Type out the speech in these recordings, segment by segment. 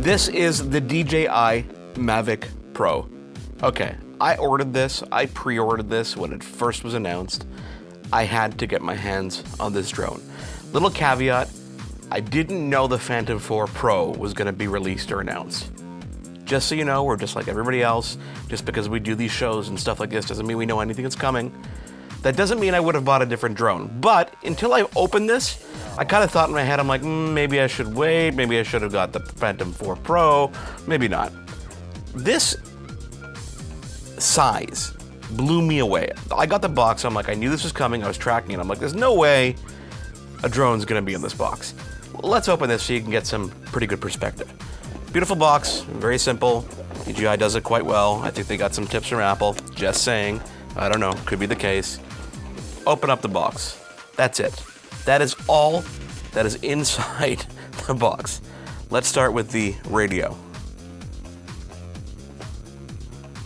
This is the DJI Mavic Pro. Okay, I ordered this, I pre-ordered this when it first was announced. I had to get my hands on this drone. Little caveat, I didn't know the Phantom 4 Pro was gonna be released or announced. Just so you know, we're just like everybody else. Just because we do these shows and stuff like this doesn't mean we know anything that's coming. That doesn't mean I would have bought a different drone. But until I opened this, I kind of thought in my head, I'm like, maybe I should wait, maybe I should have got the Phantom 4 Pro, maybe not. This size blew me away. I got the box, I'm like, I knew this was coming, I was tracking it, I'm like, there's no way a drone's gonna be in this box. Let's open this so you can get some pretty good perspective. Beautiful box, very simple. DJI does it quite well. I think they got some tips from Apple, just saying. I don't know, could be the case. Open up the box, that's it. That is all that is inside the box. Let's start with the radio.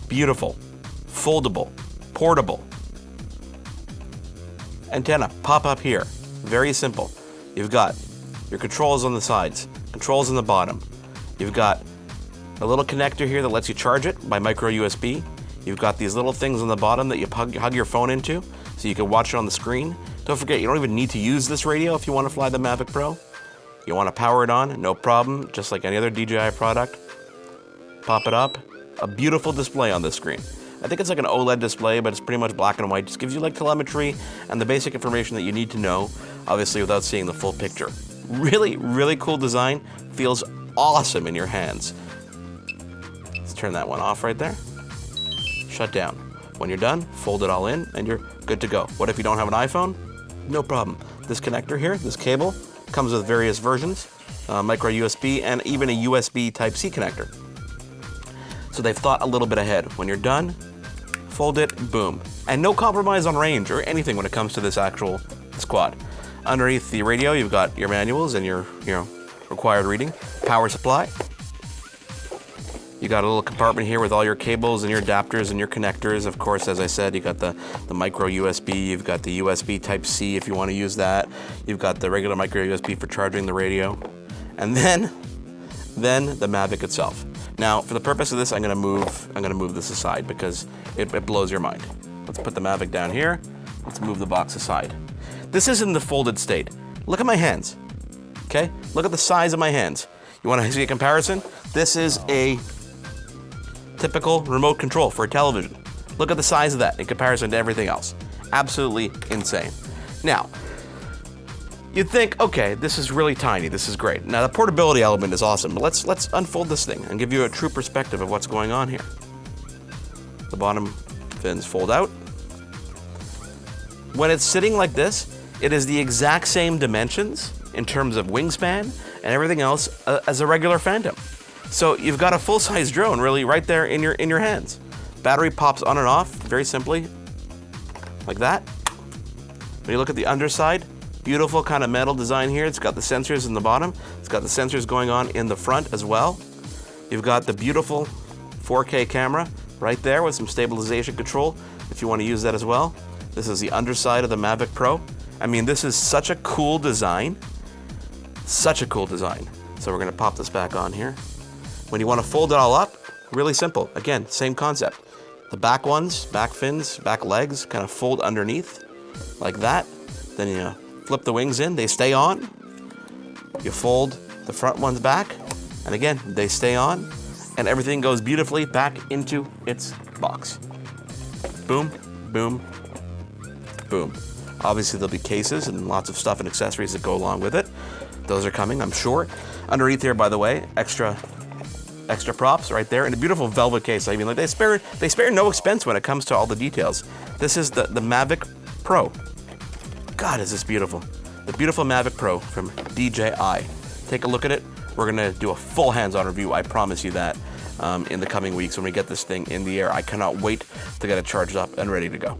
Beautiful, foldable, portable. Antenna, pop up here. Very simple. You've got your controls on the sides, controls on the bottom. You've got a little connector here that lets you charge it by micro USB. You've got these little things on the bottom that you hug your phone into so you can watch it on the screen. Don't forget, you don't even need to use this radio if you want to fly the Mavic Pro. You want to power it on, no problem, just like any other DJI product. Pop it up. A beautiful display on this screen. I think it's like an OLED display, but it's pretty much black and white. Just gives you like telemetry and the basic information that you need to know, obviously without seeing the full picture. Really, really cool design. Feels awesome in your hands. Let's turn that one off right there. Shut down. When you're done, fold it all in and you're good to go. What if you don't have an iPhone? No problem. This connector here, this cable, comes with various versions, micro USB and even a USB Type-C connector. So they've thought a little bit ahead. When you're done, fold it, boom. And no compromise on range or anything when it comes to this actual squad. Underneath the radio, you've got your manuals and your required reading. Power supply. You got a little compartment here with all your cables and your adapters and your connectors. Of course, as I said, you got the micro USB, you've got the USB Type-C if you want to use that. You've got the regular micro USB for charging the radio. And then the Mavic itself. Now, for the purpose of this, I'm gonna move this aside because it blows your mind. Let's put the Mavic down here. Let's move the box aside. This is in the folded state. Look at my hands, okay? Look at the size of my hands. You wanna see a comparison? This is a typical remote control for a television. Look at the size of that in comparison to everything else. Absolutely insane. Now, you'd think, okay, this is really tiny, this is great. Now the portability element is awesome, but let's unfold this thing and give you a true perspective of what's going on here. The bottom fins fold out. When it's sitting like this, it is the exact same dimensions in terms of wingspan and everything else as a regular Phantom. So you've got a full-size drone really right there in your hands. Battery pops on and off very simply, like that. When you look at the underside, beautiful kind of metal design here. It's got the sensors in the bottom. It's got the sensors going on in the front as well. You've got the beautiful 4K camera right there with some stabilization control if you want to use that as well. This is the underside of the Mavic Pro. I mean, this is such a cool design. Such a cool design. So we're gonna pop this back on here. When you want to fold it all up, really simple. Again, same concept. The back ones, back fins, back legs, kind of fold underneath like that. Then you flip the wings in, they stay on. You fold the front ones back, and again, they stay on, and everything goes beautifully back into its box. Boom, boom, boom. Obviously, there'll be cases and lots of stuff and accessories that go along with it. Those are coming, I'm sure. Underneath here, by the way, extra props right there, and a beautiful velvet case. I mean, like they spare no expense when it comes to all the details. This is the Mavic Pro. God, is this beautiful. The beautiful Mavic Pro from DJI. Take a look at it. We're gonna do a full hands-on review, I promise you that, in the coming weeks when we get this thing in the air. I cannot wait to get it charged up and ready to go.